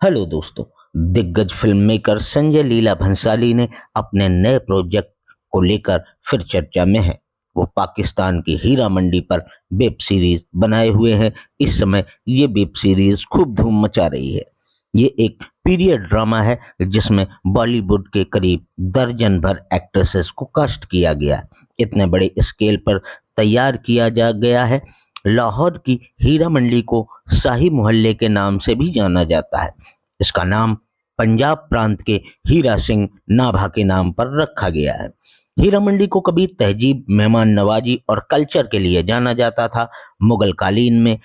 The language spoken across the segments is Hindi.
हेलो दोस्तों। दिग्गज फिल्म मेकर संजय लीला भंसाली ने अपने नए प्रोजेक्ट को लेकर फिर चर्चा में है। वो पाकिस्तान की हीरा मंडी पर वेब सीरीज बनाए हुए हैं। इस समय ये वेब सीरीज खूब धूम मचा रही है। ये एक पीरियड ड्रामा है जिसमें बॉलीवुड के करीब दर्जन भर एक्ट्रेसेस को कास्ट किया गया है। इतने बड़े स्केल पर तैयार किया जा गया है। लाहौर की हीरा मंडी को शाही मोहल्ले के नाम से भी जाना जाता है। इसका नाम पंजाब प्रांत के हीरा सिंह नाभा के नाम पर रखा गया है। हीरा मंडी को कभी तहजीब, मेहमान नवाजी और कल्चर के लिए जाना जाता था। मुगल कालीन में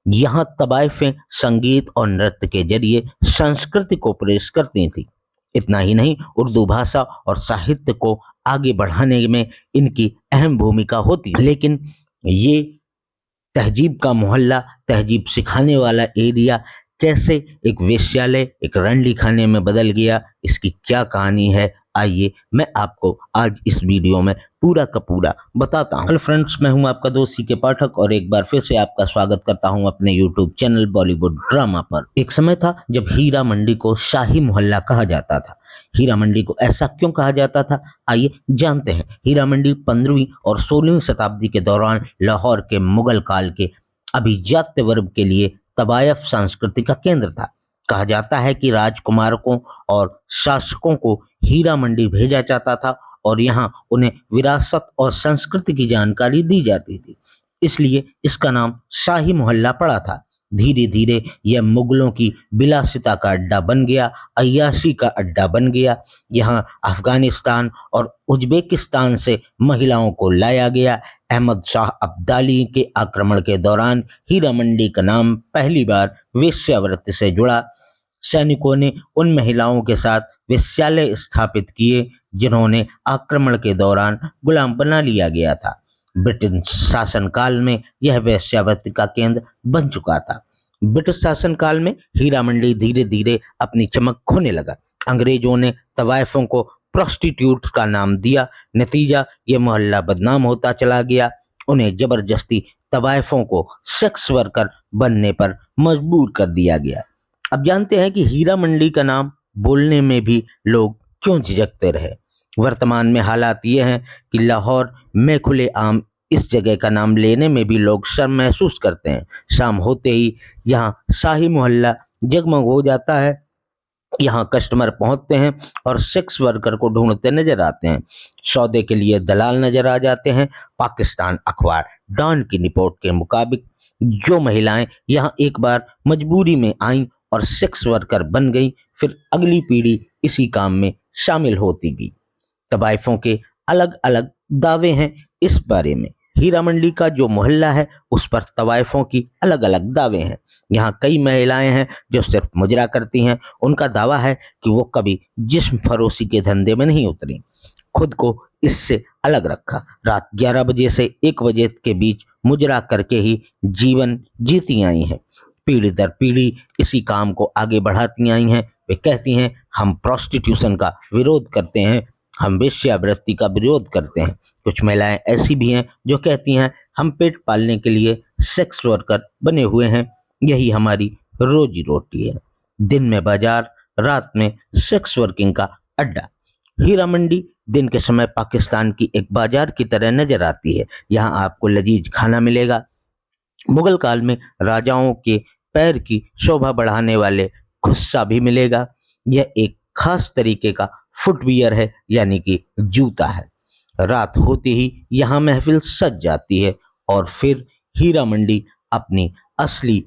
यहाँ तवायफें संगीत और नृत्य के जरिए संस्कृति को पेश करती थी। इतना ही नहीं, उर्दू भाषा और साहित्य को आगे बढ़ाने में इनकी अहम भूमिका होती है। लेकिन ये तहजीब का मोहल्ला, तहजीब सिखाने वाला एरिया कैसे एक वेश्यालय, एक रंडी खाने में बदल गया, इसकी क्या कहानी है, आइए मैं आपको आज इस वीडियो में पूरा का पूरा बताता हूँ। हेलो फ्रेंड्स, मैं हूँ आपका दोस्त सीके पाठक और एक बार फिर से आपका स्वागत करता हूँ अपने यूट्यूब चैनल बॉलीवुड ड्रामा पर। एक समय था जब हीरा मंडी को शाही मोहल्ला कहा जाता था। हीरा मंडी को ऐसा क्यों कहा जाता था, आइए जानते हैं। हीरा मंडी 15वीं और 16वीं शताब्दी के दौरान लाहौर के मुगल काल के अभिजात्य वर्ग के लिए तवायफ संस्कृति का केंद्र था। कहा जाता है कि राजकुमारों और शासकों को हीरा मंडी भेजा जाता था और यहाँ उन्हें विरासत और संस्कृति की जानकारी दी जाती थी। इसलिए इसका नाम शाही मोहल्ला पड़ा था। धीरे धीरे यह मुगलों की विलासिता का अड्डा बन गया, अय्याशी का अड्डा बन गया। यहाँ अफगानिस्तान और उज्बेकिस्तान से महिलाओं को लाया गया। अहमद शाह अब्दाली के आक्रमण के दौरान हीरा मंडी का नाम पहली बार वेश्यावृत्ति से जुड़ा। सैनिकों ने उन महिलाओं के साथ वेश्यालय स्थापित किए जिन्होंने आक्रमण के दौरान गुलाम बना लिया गया था। ब्रिटिश शासनकाल में यह वेश्यावृत्ति का केंद्र बन चुका था। ब्रिटिश शासनकाल में हीरा मंडी धीरे धीरे अपनी चमक खोने लगा। अंग्रेजों ने तवायफों को प्रोस्टिट्यूट का नाम दिया। नतीजा, यह मोहल्ला बदनाम होता चला गया। उन्हें जबरदस्ती तवायफों को सेक्स वर्कर बनने पर मजबूर कर दिया गया। अब जानते हैं कि हीरा मंडी का नाम बोलने में भी लोग क्यों झिझकते रहे। वर्तमान में हालात ये हैं कि लाहौर में खुलेआम इस जगह का नाम लेने में भी लोग शर्म महसूस करते हैं। शाम होते ही यहाँ शाही मोहल्ला जगमग हो जाता है। यहाँ कस्टमर पहुंचते हैं और सेक्स वर्कर को ढूंढते नजर आते हैं। सौदे के लिए दलाल नजर आ जाते हैं। पाकिस्तान अखबार डॉन की रिपोर्ट के मुताबिक जो महिलाएं यहाँ एक बार मजबूरी में आईं और सेक्स वर्कर बन गई, फिर अगली पीढ़ी इसी काम में शामिल होती गई। तवायफों के अलग अलग दावे हैं इस बारे में। हीरा मंडी का जो मोहल्ला है उस पर तवायफों की अलग अलग दावे हैं। यहाँ कई महिलाएं हैं जो सिर्फ मुजरा करती हैं। उनका दावा है कि वो कभी जिस्म फरोशी के धंधे में नहीं उतरी, खुद को इससे अलग रखा। रात 11 बजे से 1 बजे के बीच मुजरा करके ही जीवन जीती आई हैं। पीढ़ी दर पीढ़ी इसी काम को आगे बढ़ाती आई हैं। वे कहती हैं, हम प्रोस्टिट्यूशन का विरोध करते हैं, हम वेश्यावृत्ति का विरोध करते हैं। कुछ महिलाएं ऐसी भी हैं जो कहती हैं, हम पेट पालने के लिए सेक्स वर्कर बने हुए हैं, यही हमारी रोजी रोटी है। दिन में बाजार, रात में सेक्स वर्किंग का अड्डा। हीरा मंडी दिन के समय पाकिस्तान की एक बाजार की तरह नजर आती है। यहाँ आपको लजीज खाना मिलेगा। मुगल काल में राजाओं के पैर की शोभा बढ़ाने वाले खुस्सा भी मिलेगा। यह एक खास तरीके का फुटवियर है, यानी कि जूता है। रात होते ही यहाँ महफिल सज जाती है और फिर हीरा मंडी अपनी असली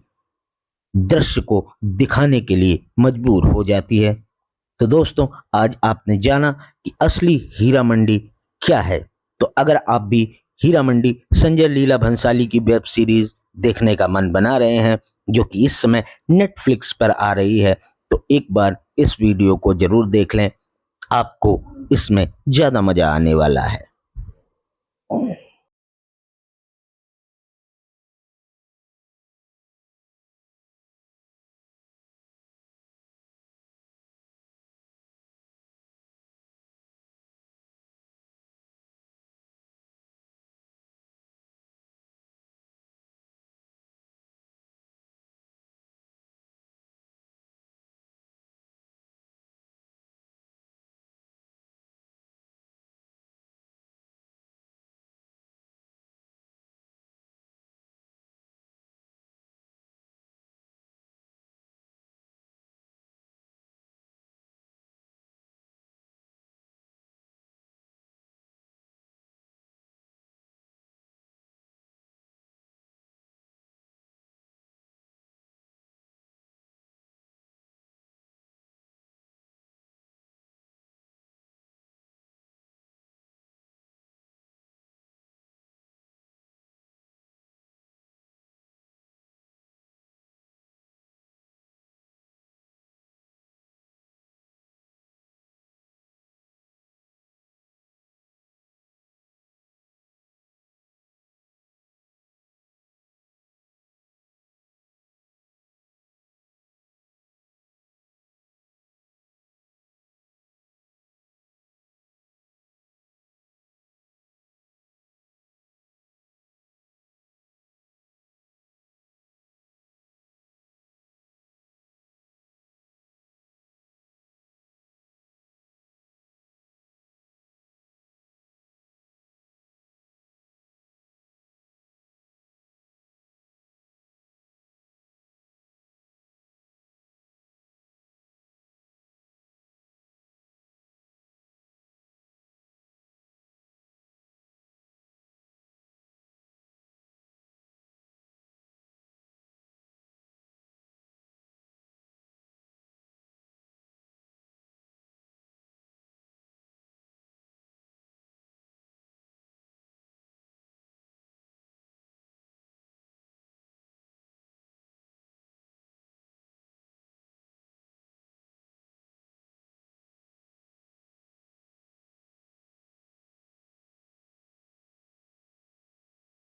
दृश्य को दिखाने के लिए मजबूर हो जाती है। तो दोस्तों, आज आपने जाना कि असली हीरा मंडी क्या है। तो अगर आप भी हीरा मंडी संजय लीला भंसाली की वेब सीरीज देखने का मन बना रहे हैं, जो कि इस समय नेटफ्लिक्स पर आ रही है, तो एक बार इस वीडियो को जरूर देख लें। आपको इसमें ज्यादा मजा आने वाला है।